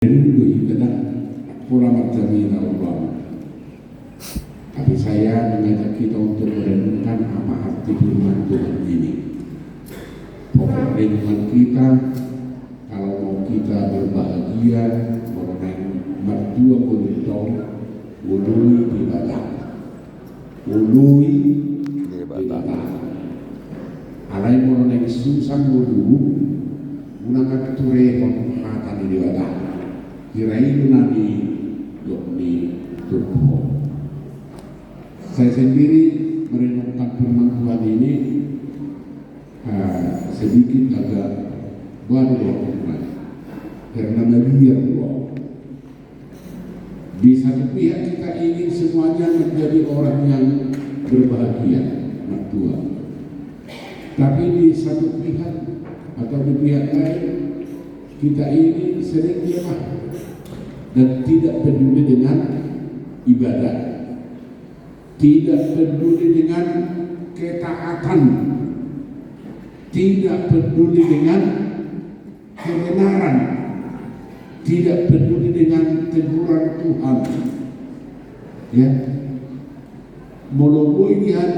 Dulu adalah pola marjamina Allah. Tapi saya mengajak kita untuk merenungkan apa arti firman Tuhan ini. Pokok renungan kita, kalau mau kita berbahagia, mengenai mertua beruntung, ului di badan, ului di badan. Alai mengenai susah ulu, gunakan keturehon hatan di badan. Kirain nani yakni turbo. Saya sendiri merenungkan firman Tuhan ini sedikit agak baru karena melihat Allah. Di satu pihak kita ingin semuanya menjadi orang yang berbahagia, mertua. Tapi di satu pihak atau di pihak lain kita ini sering diam dan tidak peduli dengan ibadah, tidak peduli dengan ketaatan, tidak peduli dengan kebenaran, tidak peduli dengan teguran Tuhan. Ya, moloboi lihat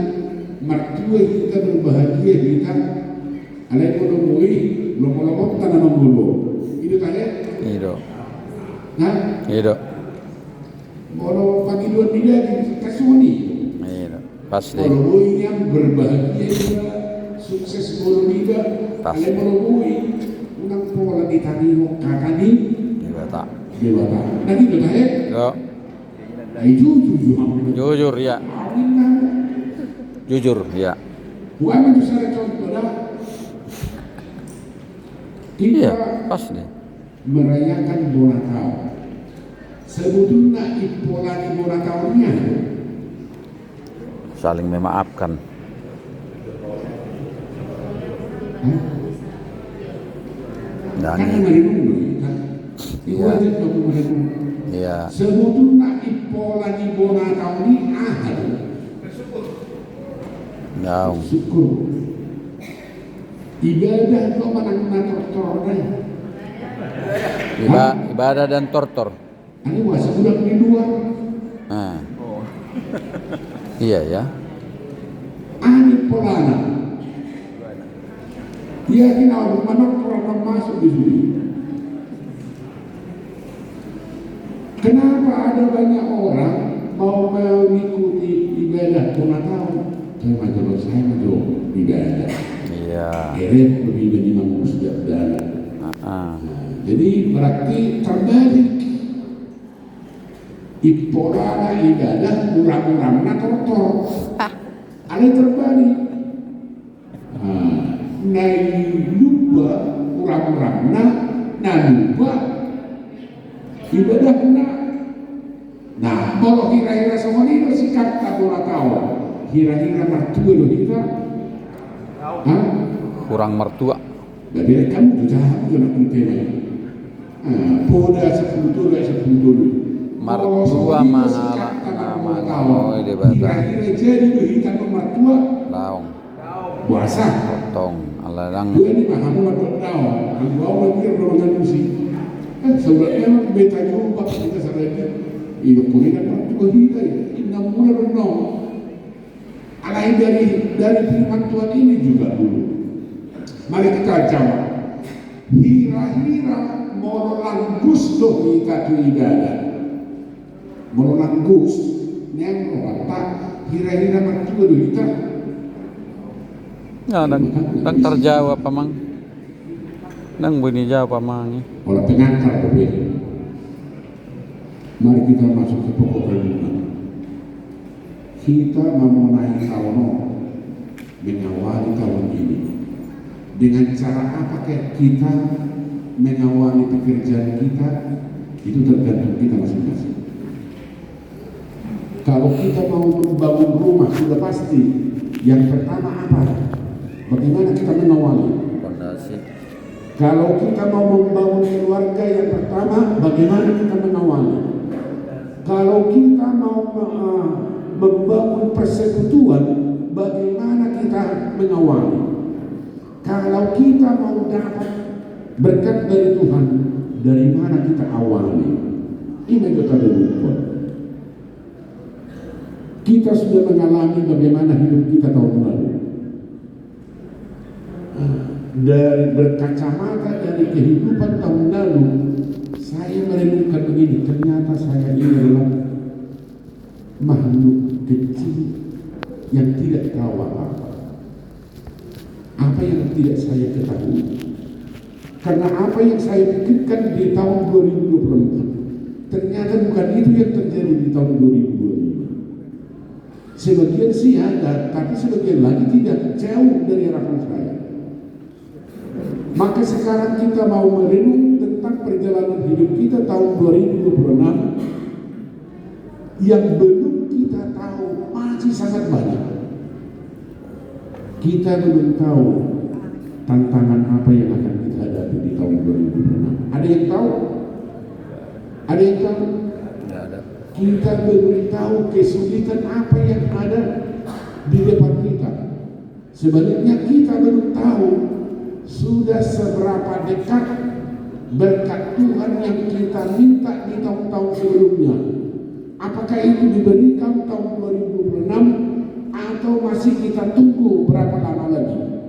mertua kita berbahagia kita, alai moloboi lomolomot tanah mongolo. Itu tanya? Iya. Nah, Iya. kalau pagi dua tidak kasuni. Iya. Pasti. Kalau yang berbahagia juga, sukses kalau tidak, Pasti. kalau boy, unang pola di taniho kakani, Iya tak. dewata. Nah gitu tak ya? Yo. Nah itu jujur. Jujur ya. Jujur ya. Bukan itu saya contoh dah. Kita Iya. Pasti. merayakan Bonatau. Sebetulnya pola di Bonataunya Saling memaafkan. Dan kan merenung kan? Iya. Iya. Sebetulnya pola di Bonatau ini ahad. Jauh. Syukur. Ibadah itu menang-menang tortornya. Ibadah dan tortor. Ini wasa budak di luar. Nah. Iya ya. Ani polana. Dia kena mana orang masuk di sini. Kenapa ada banyak orang mau mengikuti ibadah Bonatau? Saya menurut saya menurut ibadah. Iya. Eret lebih dari mampu sejak dalam. Jadi berarti terbalik. Ipolana ibadah kurang-kurangnya kotor. Ada terbalik. Nai lupa kurang-kurangnya, nah lupa ibadahnya. Nah, kalau kira-kira semua ini sikap tak boleh tahu. Kira-kira mertua lo kita, Kurang mertua. jadi kamu sudah nak mungkin. Poda 10 dulu, 10 dulu. Mertua mahala nama di bata. Kira-kira jadi lo kita mertua, Laong. puasa. Potong. Aladang. Dua ini mahamu atau tahu, aku awal dia belum ngalusi. Sebenarnya beta jumpa kita sebenarnya. Ini kuliah mertua kita, ini mula benar. Alai dari firman Tuhan ini juga dulu. Mari kita jawab. Hira-hira molanggus doh kita tu ibadah. Molanggus, yang apa? Hira-hira mertua doh kita. Ya, nang terjawab pamang. Nang bunyi jawab pamang. Oleh pengantar berbeda. Mari kita masuk ke pokok renungan. Kita memenangi tahun mengawali tahun ini. Dengan cara apa kita mengawali pekerjaan kita, itu tergantung kita masing-masing. Kalau kita mau membangun rumah, sudah pasti yang pertama apa? Bagaimana kita mengawali? Fondasi. Kalau kita mau membangun keluarga, yang pertama bagaimana kita mengawali? Kalau kita mau membangun persekutuan, bagaimana kita mengawali? Kalau kita mau dapat berkat dari Tuhan, dari mana kita awali. Ini kita lupa. Kita sudah mengalami bagaimana hidup kita tahun lalu. Dari berkacamata dari kehidupan tahun lalu, saya merenungkan begini, ternyata saya ini adalah makhluk kecil yang tidak tahu apa-apa. Apa yang tidak saya ketahui. Karena apa yang saya pikirkan di tahun 2024, ternyata bukan itu yang terjadi di tahun 2025. Sebagian sih ada, tapi sebagian lagi tidak, jauh dari harapan saya. Maka sekarang kita mau merenung tentang perjalanan hidup kita tahun 2026 yang belum kita tahu masih sangat banyak. Kita belum tahu tantangan apa yang akan kita hadapi di tahun 2026. Ada yang tahu? Ada yang tahu? Tidak ada. Kita belum tahu kesulitan apa yang ada di depan kita. Sebaliknya kita belum tahu sudah seberapa dekat berkat Tuhan yang kita minta di tahun-tahun sebelumnya. Apakah itu diberikan tahun 2026 atau masih kita tunggu berapa lama lagi?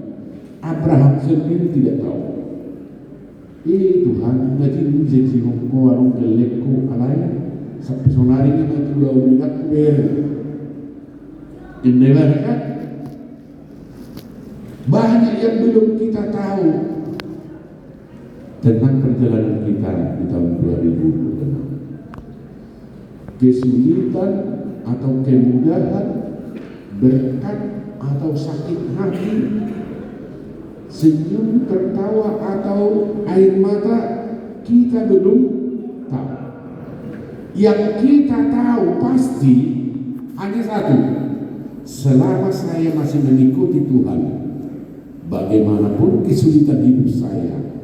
Abraham sendiri tidak tahu. Tuhan, nanti bisa si hongko warung gelekku alai sampai sonarinya nanti udah udah ber. Ini kan? Banyak yang belum kita tahu tentang perjalanan kita di tahun 2026. Kesulitan atau kemudahan, berkat atau sakit hati, senyum, tertawa atau air mata, kita belum tahu. Yang kita tahu pasti hanya satu: selama saya masih mengikuti Tuhan, bagaimanapun kesulitan hidup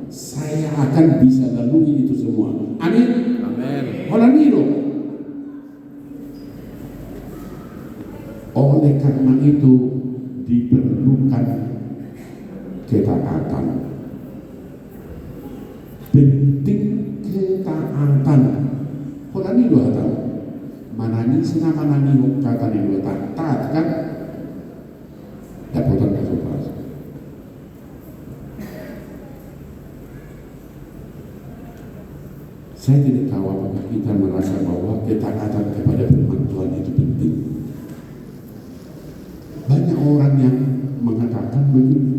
saya akan bisa lalui itu semua. Amin. Amin. Holaniro. Oleh karena itu diperlukan ketaatan. Penting ketaatan. Holaniro tahu. Manani sina manani kata ni taat kan? Dapat kasus. Saya tidak tahu apakah kita merasa bahwa ketaatan kepada firman Tuhan itu penting. Banyak orang yang mengatakan begini,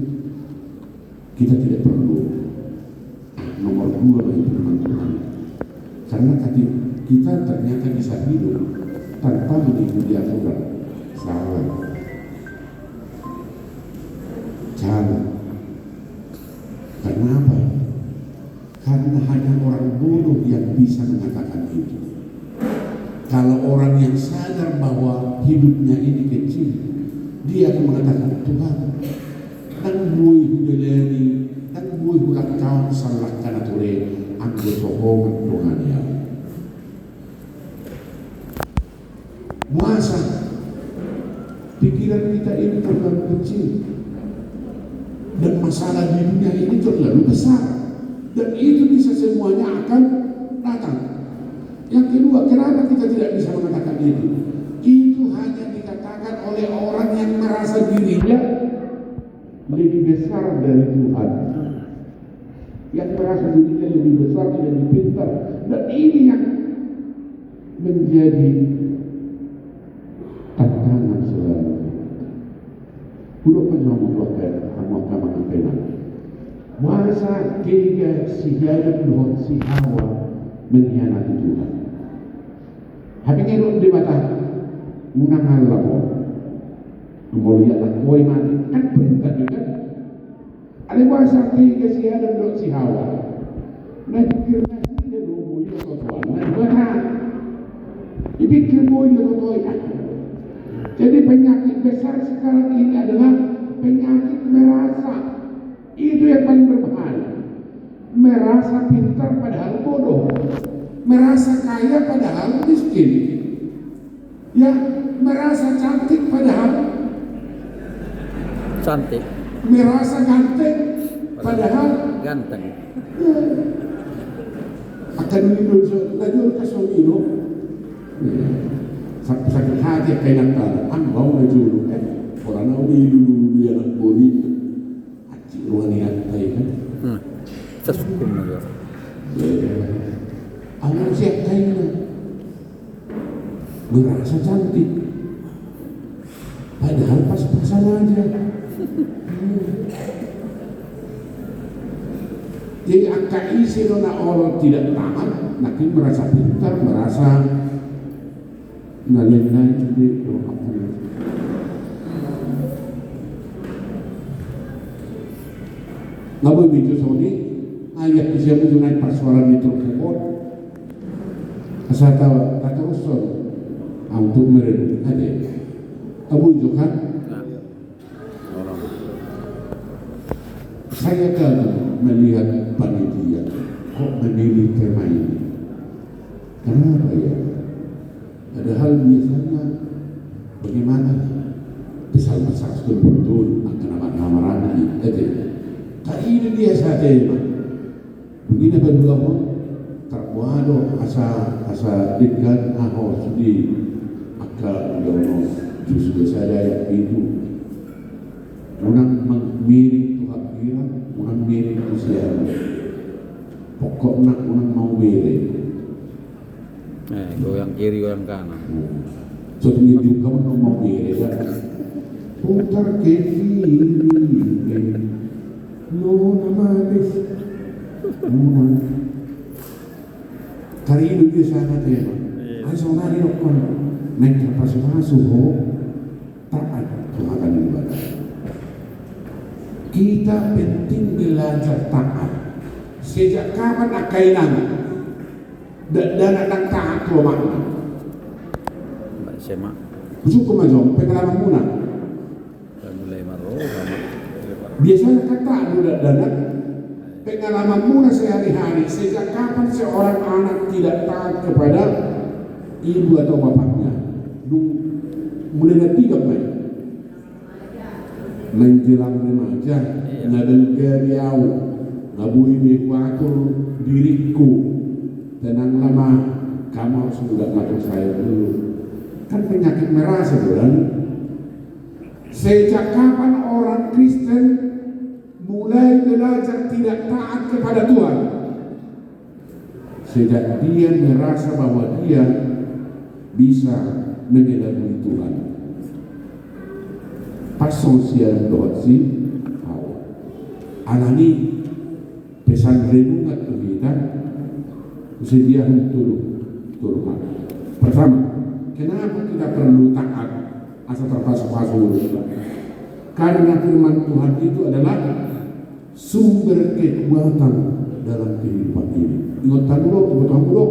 kita tidak perlu nomor 2 bagi firman Tuhan, karena kita ternyata bisa hidup tanpa mengikuti aturan. Salah. Salah. Karena apa? Karena hanya orang bodoh yang bisa mengatakan itu. Kalau orang yang sadar bahwa hidupnya ini kecil, dia akan mengatakan, Tuhan, nang buih hudeleni, nang buih ulang tahun salah karena tule, aku sohongan Tuhan ya. Muasa, pikiran kita ini terlalu kecil, dan masalah di dunia ini terlalu besar. Dan itu bisa semuanya akan datang. Yang kedua, kenapa kita tidak bisa mengatakan itu? Itu hanya dikatakan oleh orang yang merasa dirinya lebih besar dari Tuhan, yang merasa dirinya lebih besar, lebih pintar. Dan ini yang menjadi tantangan selalu. Udah menyombongkan kamu kenal. Masa ketiga si Adam dan si Hawa mengkhianati Tuhan. Habis itu di mata munang halam mau lihat koi mati kan perintah juga. Ada masa ketiga si Adam dan si Hawa. Nah pikirnya dia dulu itu Tuhan. Nah mana? Dipikir mau itu Tuhan. Jadi penyakit besar sekarang ini adalah penyakit merasa. Itu yang paling berbahaya. Merasa pintar padahal bodoh, merasa kaya padahal miskin, ya, merasa cantik padahal Cantik. merasa ganteng padahal Ganteng. ya. Kadang-kadang najul kasomino. Sakit hati kayak nanti, bau najul. Orang naudi dulu dia nak bori, acik ruani hati kan. Tersukum aja. Anak siap kainnya merasa cantik, padahal pas-pasan aja. Jadi akak isi nona orang tidak taat, nanti merasa pintar, merasa nalin-nalin jadi orang. Nabi itu Saudi ayat kisah mengenai persoalan itu kebon. Asal tahu kata Rasul untuk merenung ada. Abu Johan, saya kagum melihat panitia kok memilih tema ini. Kenapa ya? Padahal biasanya bagaimana? Bisa masak betul akan nama-nama lagi. Kali ini dia saja. Begini berdua pun terbuat asa dekat di akal dono justru saya itu unang mirip Tuhan kira unang mirip usia pokoknya unang mau mirip goyang kiri goyang kanan so tinggi juga unang mau mirip putar ke kiri no namanis unang kali ini dia sangat tema asal nari dokon naik kapasitas suhu taat Tuhan ibadah. Kita penting belajar taat. Sejak kapan akainan dan anak taat lo mana? SMA. Busuk kemajong pengalaman muna. Mulai maro. Biasanya kata budak danak pengalaman muna sehari-hari. Sejak kapan seorang anak tidak taat kepada ibu atau bapaknya? Mulai tiga menjelang remaja, ngadengke riau, ngabui mikwatur diriku, tenang lama, kamu harus sudah ngatur saya dulu. Kan penyakit merasa bukan? Sejak kapan orang Kristen mulai belajar tidak taat kepada Tuhan? Sejak dia merasa bahwa dia bisa mengelabui Tuhan. Pas sosial dosi, alani pesan renungan kita, sedia untuk turun. Pertama, kenapa kita perlu taat asal terpasu-pasu? Karena firman Tuhan itu adalah sumber kekuatan dalam kehidupan ini. Ingat dulu,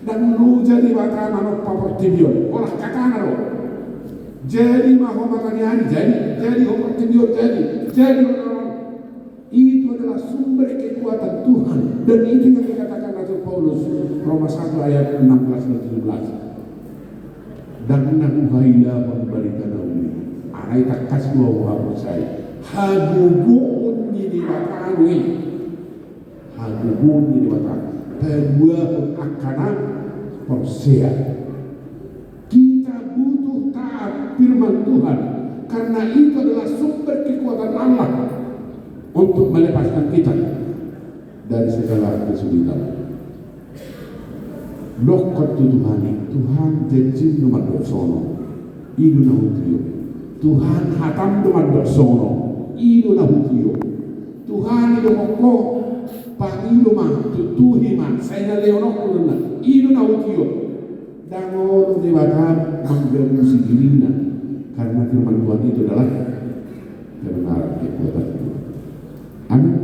dan lu jadi bakal manok papertibion, olah kakana lo. Jadi mahomatanian jadi homotibion jadi itu adalah sumber kekuatan Tuhan dan itu yang dikatakan Rasul Paulus Roma 1 ayat 16 dan 17. Dan nahuhaila pemberitaan ini, arai tak kasih bahwa saya hagugun di batangi, hagugun di batangi, perbuatan akanan persia. Kita butuh taat firman Tuhan karena itu adalah sumber kekuatan Allah untuk melepaskan kita dari segala kesulitan. Lokot Tuhan janji nomor dosono, idu na hutiyo. Tuhan hatam nomor dosono, idu na hutiyo. Tuhan idu moko, pangidu mah, tutuhi mah, saya na leonok kuluna, idu na hutiyo. Dan orang dewasa menggemusi dirinya karena firman Tuhan itu adalah kebenaran kekuatan Tuhan. Amin.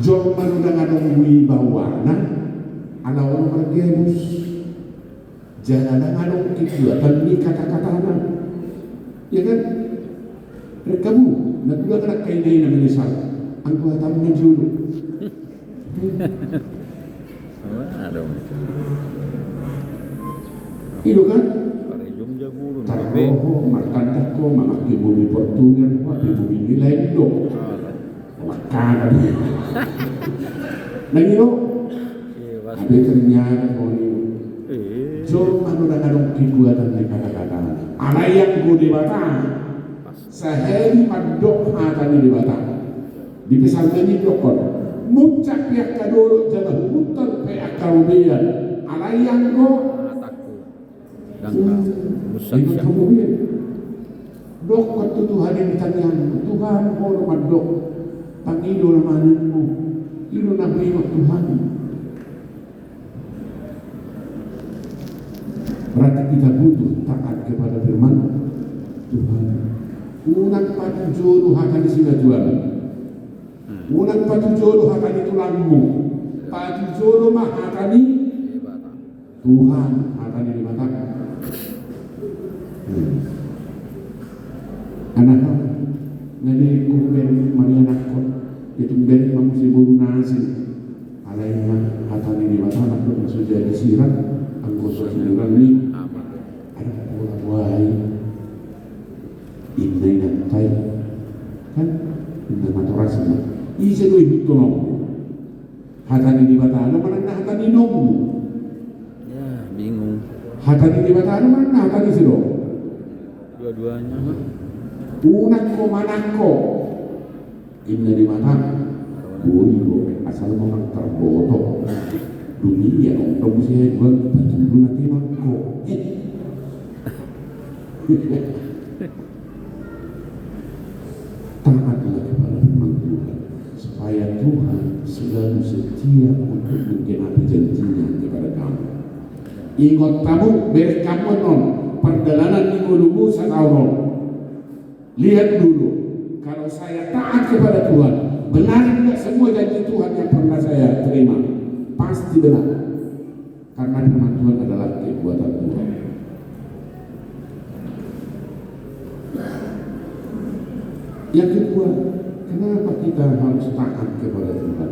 Jom manudang adong wibawana anawan margemus jangan adong kekuatan ni kata-katana ya kan rekamu nagula ka kainay na minisal ang kuwatan ng julo Aduh. Ilo kan Parejum jagurun. taroho markantak ko mamaki bumi portunan ko bumi nilay do makana Nangiro, Iya, pasti. ada ternyata kau ini. Eh, So, ano na anong kikuatan ni kata-kata. Alayang ko di bata. Saheli madok hata ni di bata. Di pesan ni dokon. Mucak pihak kadoro jalan hutan pihak karubian. Alayang ko. mataku. Dangka. Busak Ikut siya. kemudian. Dok waktu Tuhan yang ditanyaan. Tuhan kau madok. Pangido namanmu. Ino nabi Tuhan. Berarti kita butuh taat kepada firman Tuhan. Unang patujono akan disinatuan. Unang patujono akan ditulangmu. Patujono mah akan di Tuhan akan dimatakan. Anak nani kumben marianak ko itong ben mamusibong nasi alayna akan dimatakan ko sudah disirat ang gusto sinilang ni ada pula buhay inay nantay kan inay maturasi na isa do'y hito no hatan ni bata ano man ang hatan ni nomu Ya, bingung. hatan ni bata ano man ang hatan ni silo Dua-duanya mah. unang ko manak ko inay di mata buhay asal mo ng tarboto dunia dong saya jual baju nanti aku taatlah kepada firman Tuhan supaya Tuhan selalu setia untuk menggenapi janjinya kepada kamu. Ingat kamu beres kamu non perjalanan minggu dulu setahun. Lihat dulu kalau saya taat kepada Tuhan, benar tidak semua janji Tuhan yang pernah saya terima? Pasti benar, karena firman Tuhan adalah kekuatan Tuhan. Yang kedua, kenapa kita harus taat kepada Tuhan?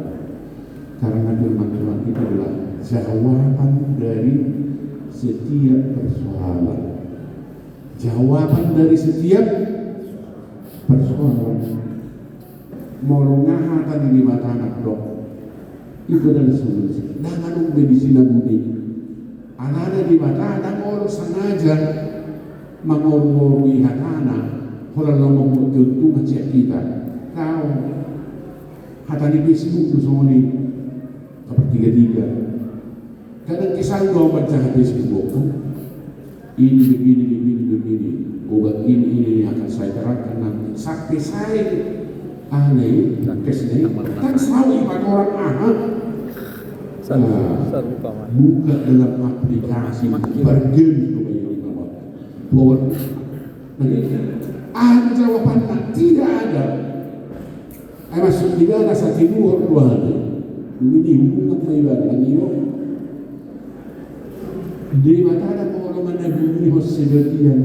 Karena firman Tuhan itu adalah jawaban dari setiap persoalan. Jawaban dari setiap persoalan. Molongaha tadi di mata anak dok. Itu adalah solusi. Jangan nunggu di sini budi. Anak-anak di mata ada orang sengaja mengorbangi hatana. Kalau mau beruntung macam kita, tahu hata di Facebook tu semua ni tiga-tiga. Kadang kisah kau baca Facebook kan, ini begini, obat ini akan saya terangkan nanti. Sampai saya aneh, kesini, kan selalu ibarat orang ahad. Buka dalam aplikasi bargain bahwa ada jawaban tidak ada. Masuk di dalam satu dua hari. Ini hubungan Taiwan lagi yo. Di mata ada orang menabung sebagian.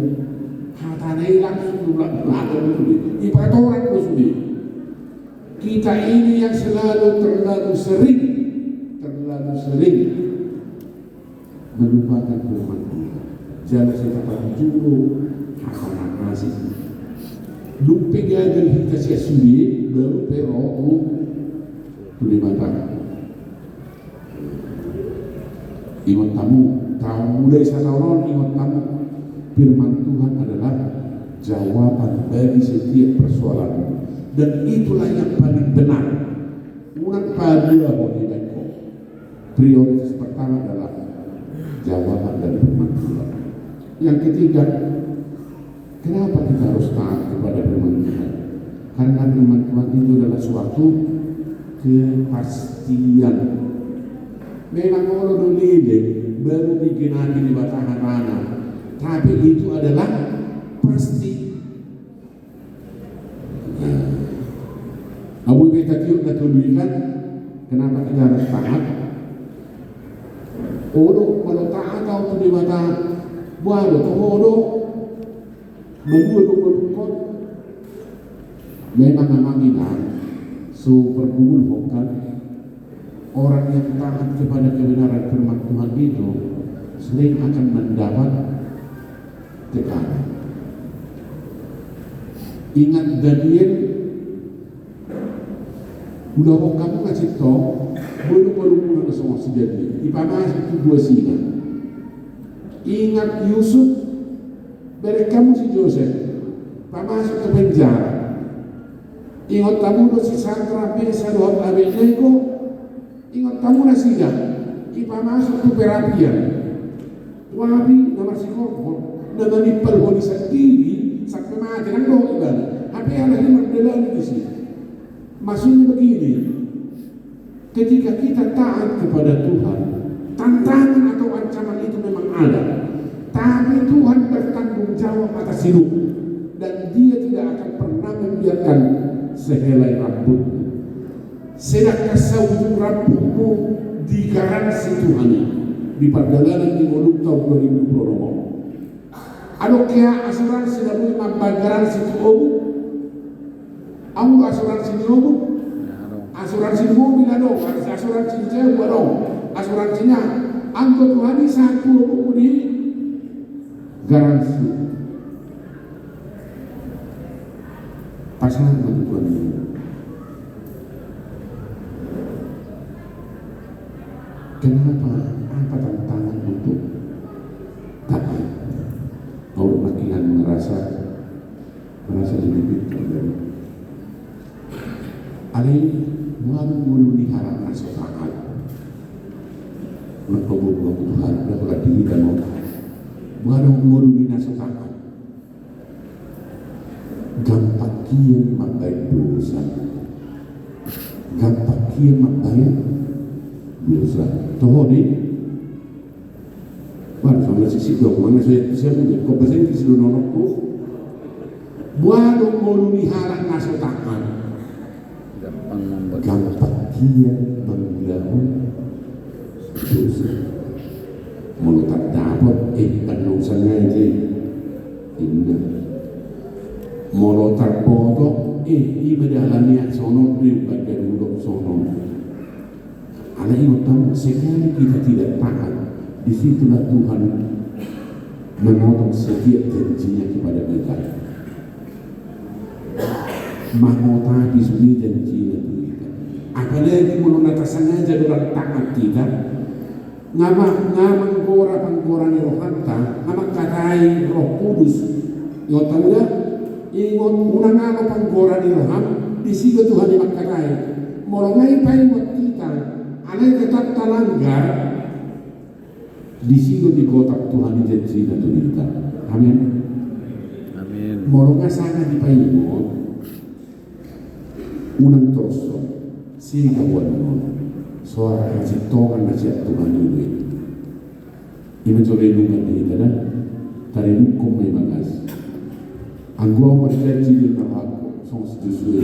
Kata langsung belakang dulu. Ibarat orang muslim. Kita ini yang terlalu sering melupakan firman Tuhan. Jangan saya katakan dulu hasanah kasih. Lupa gagal kita sendiri baru perotu tulis mata. Ingat kamu tahu mulai setahun ingat kamu firman Tuhan adalah jawaban bagi setiap persoalan dan itulah yang paling benar. Unang pada hidayahku. Prioritas pertama adalah jawaban dari firman Tuhan. Yang ketiga, kenapa kita harus taat kepada firman Tuhan? Karena firman Tuhan itu adalah suatu kepastian. Memang orang lele baru digenapi di batangan tanah, tapi itu adalah pasti. Abu Bakar itu natulikan kenapa kita harus taat? Kalau taat atau di mata buat itu menurut memang bilang superbul bukan orang yang taat kepada kebenaran firman Tuhan itu sering akan mendapat tekanan. Ingat Daniel Udah kok kamu kasih tau, baru-baru na sama si jadi. Ipamasok itu dua sila. Ingat Yusuf, dari kamu si Joseph, pamasok ke penjara. Ingat kamu do si Sandra Pesa do Abednego, ingat kamu na sila, ipamasok ke perapian. Wabi na masih korban, na manipal ho ni sendiri, sampai mati nang do ibadah. Apa yang lagi magdalani di sini? Maksudnya begini, ketika kita taat kepada Tuhan, tantangan atau ancaman itu memang ada, tapi Tuhan bertanggung jawab atas hidup, dan Dia tidak akan pernah membiarkan sehelai rambutmu. Sedangkan seujung rambutmu digaransi Tuhan di perjalanan di Moluk tahun 2020. Ano kaya asuransi na mo magpagaransi Tuhan? Ang asuransi niyo mo? Asuransi mo bilano, asuransi niya walo, asuransi niya. Ang Tuhan sa puro mo ni garansi. Pasangan ng Tuhan niyo. Kenapa? Apa tantangan untuk taat? Mau makin merasa lebih terlalu. Alay, mulu ni harap nasa taat. Nagpabubuha ko Tuhan, napagadihitan mo. Mulu ni nasa taat. Gampak kiyan magbayad dosa. Gampak kiyan magbayad dosa. Toho din. Wala, sama sisigaw. Mga siya mo din. Kung basahin kasi lunonok ko. Mulu ni harap nasa taat. Gampak kiyan magbayad dosa. Mulu tak dapat panusan ngayon. Ingat. Molo terpoto ibadahnya sono daripada duduk sono. Ada yang tahu sekali kita tidak taat, disitulah Tuhan memotong setiap janjinya kepada kita. Mahkota disuni janjinya kita. Apalagi mulu natasangaja dalam taat kita. Ngamang gora ni rohanta, ngamang katai roh kudus. Yang tahu ya? Ingon unang ano panggora ni Roham, disigo Tuhan di magkaray. Morongay pa yung kita, alay katat talanggar, disigo di kotak Tuhan di janji na tulita. Amin. Amin. Morongay sana di paingon, unang troso, sinigawan mo, suara kasi tokan na siya Tuhan ini. Iman so relungan dito na, tarinong kong may magas. Ang gua berjanji dengan aku, song setuju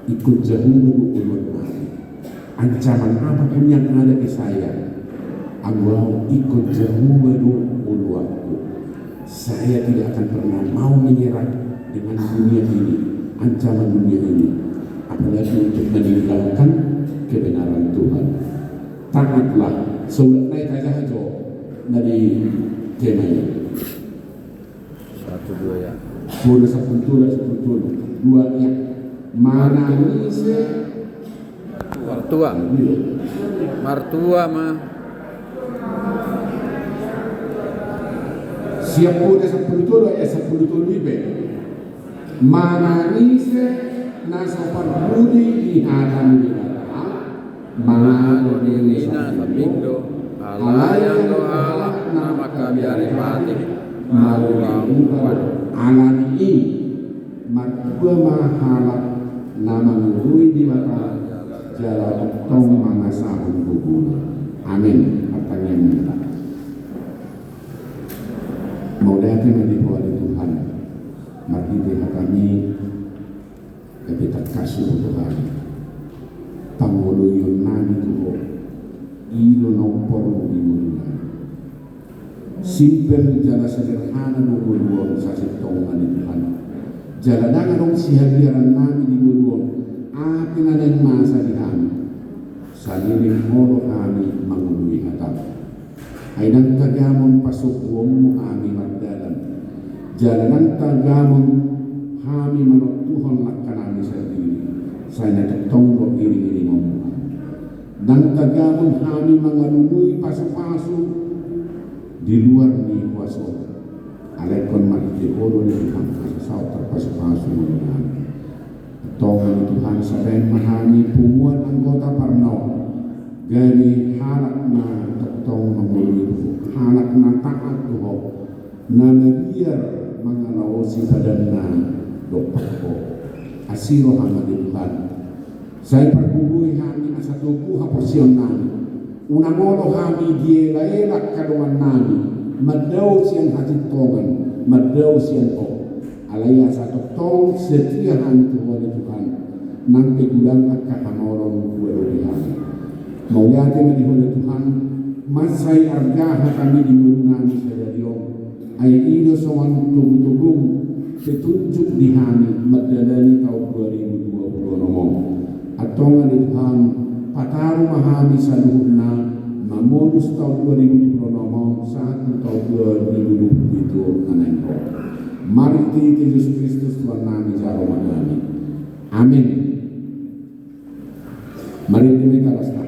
ikut jauh berulur mari. Ancaman apapun yang ada ke saya, ang gua ikut jauh berulur aku. Saya tidak akan pernah mau menyerah dengan dunia ini, ancaman dunia ini, apalagi untuk meninggalkan kebenaran Tuhan. Taatlah, surat naik aja hajo dari kemanya. 1-2 ya. Sudah sepuluh dua ya mana ini Martua mah siap udah 10 ya 10 lebih mana ini nasa parbudi di hadapan kita mana diri na sabindo alayang doa nama kabiari mati maluang alam ini magdua mahalap na mangului di mata jalan tong mga sabon bubuna. Amin. Pertanyaan kita. Mau dati madibuat Tuhan. Magdidiha kami kapitat kasih Tuhan. Panguluyon namin Tuhan. Ilo nompor mo imunan. Simple jalan sederhana nunguluan sa sitong Tuhan. Jalan dangan si hadiran namin di muluan. Akin na ng masa di kami. Sa liling moro kami manguluwi hatap. Ay nang tagamon pasukwong mo kami magdalan. Jalan ng tagamon kami manuktuhon lakka namin sa diri. saya natatong lo iri-iri mo dan tagamon kami mangaluluy paso-paso di luar ni kuaso alay kon magtipolo ni Tuhan kasasaw terpaso-paso mo naman tongan ni Tuhan sa rin mahami pumuan ang gota parno gani halak na taktong mamuluyo halak na taat tuho na nabiyar mga laosi padan na dokpak ko asiro hama di Tuhan saya perbubuhi kami asa tubuh porsiyon nami una modo kami diela-elak kadungan nami madaw siyang hatitongan madaw siyang po alaya sa toktong setia kami Tuhan Tuhan nang pegulang at kakamorong buwelo kami maulyate manihon Tuhan masay argaha kami di mulu nami sa daryong ay ilo soan tugutugong petunjuk di kami magdalani taong 2020 nomong at tongan ni Tuhan pataro mahami sa luhod na mamonus taong 2020 nomong sa taong 2020 na nangko. Mari ti Yesus Kristus Tuhan namin sa Roma namin. Amin. Mari kita basta.